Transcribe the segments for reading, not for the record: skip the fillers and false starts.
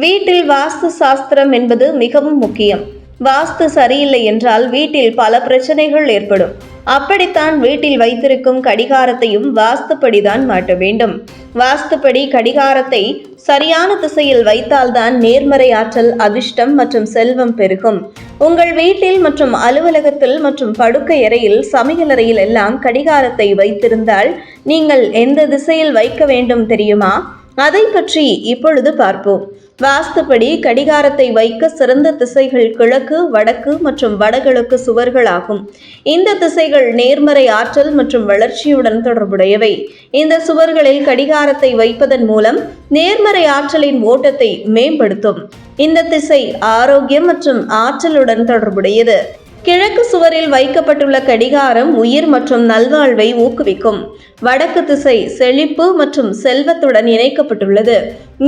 வீட்டில் வாஸ்து சாஸ்திரம் என்பது மிகவும் முக்கியம். வாஸ்து சரியில்லை என்றால் வீட்டில் பல பிரச்சனைகள் ஏற்படும். அப்படித்தான் வீட்டில் வைத்திருக்கும் கடிகாரத்தையும் வாஸ்துப்படிதான் மாட்ட வேண்டும். வாஸ்துப்படி கடிகாரத்தை சரியான திசையில் வைத்தால்தான் நேர்மறை ஆற்றல், அதிர்ஷ்டம் மற்றும் செல்வம் பெருகும். உங்கள் வீட்டில் மற்றும் அலுவலகத்தில் மற்றும் படுக்கை அறையில், சமையலறையில் எல்லாம் கடிகாரத்தை வைத்திருந்தால் நீங்கள் எந்த திசையில் வைக்க வேண்டும் தெரியுமா? அதை பற்றி இப்பொழுது பார்ப்போம். வாஸ்துப்படி கடிகாரத்தை வைக்க சிறந்த திசைகள் கிழக்கு, வடக்கு மற்றும் வடகிழக்கு சுவர்கள் ஆகும். இந்த திசைகள் நேர்மறை ஆற்றல் மற்றும் வளர்ச்சியுடன் தொடர்புடையவை. இந்த சுவர்களில் கடிகாரத்தை வைப்பதன் மூலம் நேர்மறை ஆற்றலின் ஓட்டத்தை மேம்படுத்தும். இந்த திசை ஆரோக்கியம் மற்றும் ஆற்றலுடன் தொடர்புடையது. கிழக்கு சுவரில் வைக்கப்பட்டுள்ள கடிகாரம் உயிர் மற்றும் நல்வாழ்வை ஊக்குவிக்கும். வடக்கு திசை செழிப்பு மற்றும் செல்வத்துடன் இணைக்கப்பட்டுள்ளது.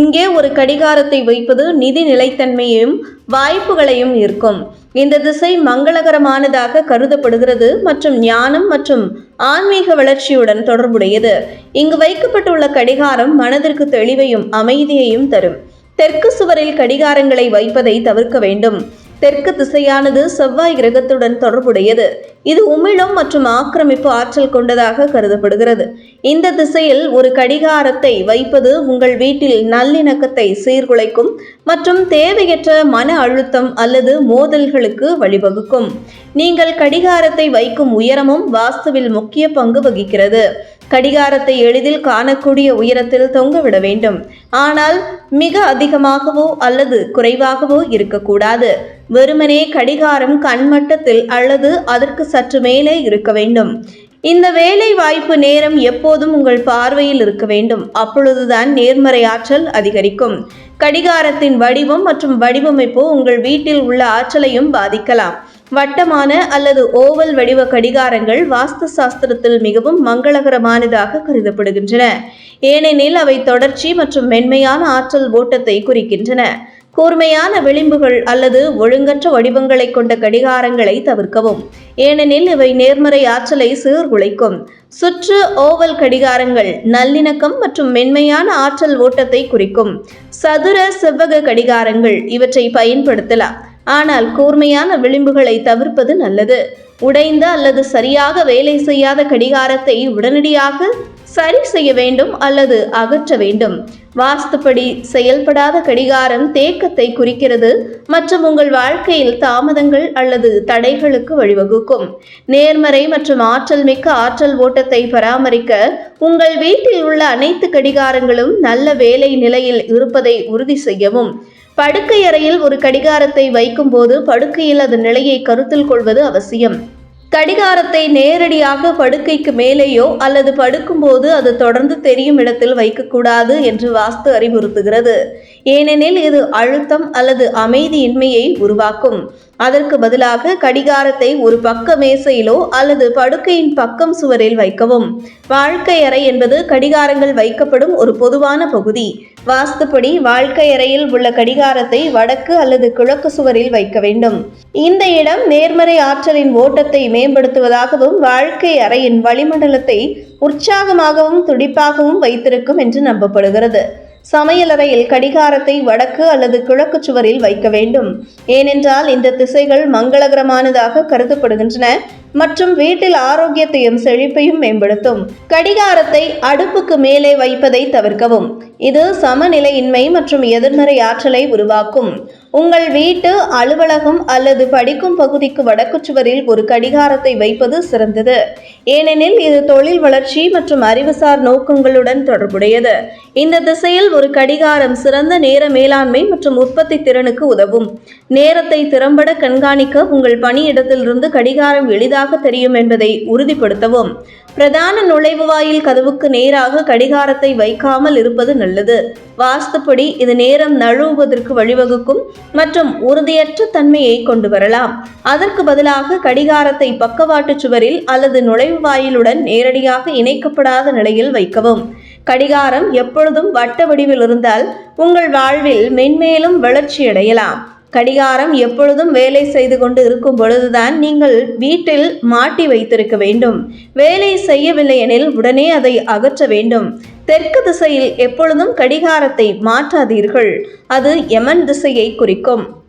இங்கே ஒரு கடிகாரத்தை வைப்பது நிதி நிலைத்தன்மையையும் வாய்ப்புகளையும் ஈர்க்கும். இந்த திசை மங்களகரமானதாக கருதப்படுகிறது மற்றும் ஞானம் மற்றும் ஆன்மீக வளர்ச்சியுடன் தொடர்புடையது. இங்கு வைக்கப்பட்டுள்ள கடிகாரம் மனதிற்கு தெளிவையும் அமைதியையும் தரும். தெற்கு சுவரில் கடிகாரங்களை வைப்பதை தவிர்க்க வேண்டும். தெற்கு திசையானது செவ்வாய் கிரகத்துடன் தொடர்புடையது. இது உமிழம் மற்றும் ஆக்கிரமிப்பு ஆற்றல் கொண்டதாக கருதப்படுகிறது. இந்த திசையில் ஒரு கடிகாரத்தை வைப்பது உங்கள் வீட்டில் நல்லிணக்கத்தை சீர்குலைக்கும் மற்றும் தேவையற்ற மன அழுத்தம் அல்லது மோதல்களுக்கு வழிவகுக்கும். நீங்கள் கடிகாரத்தை வைக்கும் உயரமும் வாஸ்துவில் முக்கிய பங்கு வகிக்கிறது. கடிகாரத்தை எளிதில் காணக்கூடிய உயரத்தில் தொங்கவிட வேண்டும். ஆனால் மிக அதிகமாகவோ அல்லது குறைவாகவோ இருக்கக்கூடாது. வெறுமனே கடிகாரம் கண்மட்டத்தில் அல்லது அதற்கு சற்று மேலே இருக்க வேண்டும். இந்த வேலை வாய்ப்பு நேரம் எப்போதும் உங்கள் பார்வையில் இருக்க வேண்டும். அப்பொழுதுதான் நேர்மறை ஆற்றல் அதிகரிக்கும். கடிகாரத்தின் வடிவம் மற்றும் வடிவமைப்பு உங்கள் வீட்டில் உள்ள ஆற்றலையும் பாதிக்கலாம். வட்டமான அல்லது ஓவல் வடிவ கடிகாரங்கள் வாஸ்து சாஸ்திரத்தில் மிகவும் மங்களகரமானதாக கருதப்படுகின்றன. ஏனெனில் அவை தொடர்ச்சி மற்றும் மென்மையான ஆற்றல் ஓட்டத்தை குறிக்கின்றன. கூர்மையான விளிம்புகள் அல்லது ஒழுங்கற்ற வடிவங்களை கொண்ட கடிகாரங்களை தவிர்க்கவும், ஏனெனில் இவை நேர்மறை ஆற்றலை சீர்குலைக்கும். சுற்று ஓவல் கடிகாரங்கள் நல்லிணக்கம் மற்றும் மென்மையான ஆற்றல் ஓட்டத்தை குறிக்கும். சதுர செவ்வக கடிகாரங்கள் இவற்றை பயன்படுத்தலாம், ஆனால் கூர்மையான விளிம்புகளை தவிர்ப்பது நல்லது. உடைந்த அல்லது சரியாக வேலை செய்யாத கடிகாரத்தை உடனடியாக சரி செய்ய வேண்டும் அல்லது அகற்ற வேண்டும். வாஸ்துப்படி செயல்படாத கடிகாரம் தேக்கத்தை குறிக்கிறது மற்றும் உங்கள் வாழ்க்கையில் தாமதங்கள் அல்லது தடைகளுக்கு வழிவகுக்கும். நேர்மறை மற்றும் ஆற்றல் மிக்க ஆற்றல் ஓட்டத்தை பராமரிக்க உங்கள் வீட்டில் உள்ள அனைத்து கடிகாரங்களும் நல்ல வேலை நிலையில் இருப்பதை உறுதி செய்யவும். படுக்கை அறையில் ஒரு கடிகாரத்தை வைக்கும் போது படுக்கையில் அதன் நிலையை கருத்தில் கொள்வது அவசியம். கடிகாரத்தை நேரடியாக படுக்கைக்கு மேலேயோ அல்லது படுக்கும்போது அது தொடர்ந்து தெரியும் இடத்தில் வைக்கக்கூடாது என்று வாஸ்து அறிவுறுத்துகிறது. ஏனெனில் இது அழுத்தம் அல்லது அமைதியின்மையை உருவாக்கும். அதற்கு பதிலாக கடிகாரத்தை ஒரு பக்க மேசையிலோ அல்லது படுக்கையின் பக்கம் சுவரில் வைக்கவும். வாழ்க்கை அறை என்பது கடிகாரங்கள் வைக்கப்படும் ஒரு பொதுவான பகுதி. வாஸ்துப்படி வாழ்க்கை அறையில் உள்ள கடிகாரத்தை வடக்கு அல்லது கிழக்கு சுவரில் வைக்க வேண்டும். இந்த இடம் நேர்மறை ஆற்றலின் ஓட்டத்தை மேம்படுத்துவதாகவும் வாழ்க்கை அறையின் வளிமண்டலத்தை உற்சாகமாகவும் துடிப்பாகவும் வைத்திருக்கும் என்று நம்பப்படுகிறது. சமையலறையில் கடிகாரத்தை வடக்கு அல்லது கிழக்கு சுவரில் வைக்க வேண்டும். ஏனென்றால் இந்த திசைகள் மங்களகரமானதாக கருதப்படுகின்றன மற்றும் வீட்டில் ஆரோக்கியத்தையும் செழிப்பையும் மேம்படுத்தும். கடிகாரத்தை அடுப்புக்கு மேலே வைப்பதை தவிர்க்கவும். இது சமநிலையின்மை மற்றும் எதிர்மறை ஆற்றலை உருவாக்கும். உங்கள் வீட்டு, அலுவலகம் அல்லது படிக்கும் பகுதிக்கு வடக்கு சுவரில் ஒரு கடிகாரத்தை வைப்பது சிறந்தது. ஏனெனில் இது தொழில் வளர்ச்சி மற்றும் அறிவுசார் நோக்கங்களுடன் தொடர்புடையது. இந்த திசையில் ஒரு கடிகாரம் சிறந்த நேர மேலாண்மை மற்றும் உற்பத்தி திறனுக்கு உதவும். நேரத்தை திறம்பட கண்காணிக்க உங்கள் பணியிடத்திலிருந்து கடிகாரம் எளிதாக தெரியும் என்பதை உறுதிப்படுத்தவும். பிரதான நுழைவு வாயில் கதவுக்கு நேராக கடிகாரத்தை வைக்காமல் இருப்பது நல்லது. வாஸ்துப்படி இது நேரம் நழுவுவதற்கு வழிவகுக்கும் மற்றும் உறுதியற்ற தன்மையை கொண்டு வரலாம். அதற்கு பதிலாக கடிகாரத்தை பக்கவாட்டு சுவரில் அல்லது நுழைவு வாயிலுடன் நேரடியாக இணைக்கப்படாத நிலையில் வைக்கவும். கடிகாரம் எப்பொழுதும் வட்ட வடிவில் இருந்தால் உங்கள் வாழ்வில் மென்மேலும் வளர்ச்சியடையலாம். கடிகாரம் எப்பொழுதும் வேலை செய்து கொண்டு இருக்கும் பொழுதுதான் நீங்கள் வீட்டில் மாட்டி வைத்திருக்க வேண்டும். வேலை செய்யவில்லை எனில் உடனே அதை அகற்ற வேண்டும். தெற்கு திசையில் எப்பொழுதும் கடிகாரத்தை மாற்றாதீர்கள். அது யமன் திசையை குறிக்கும்.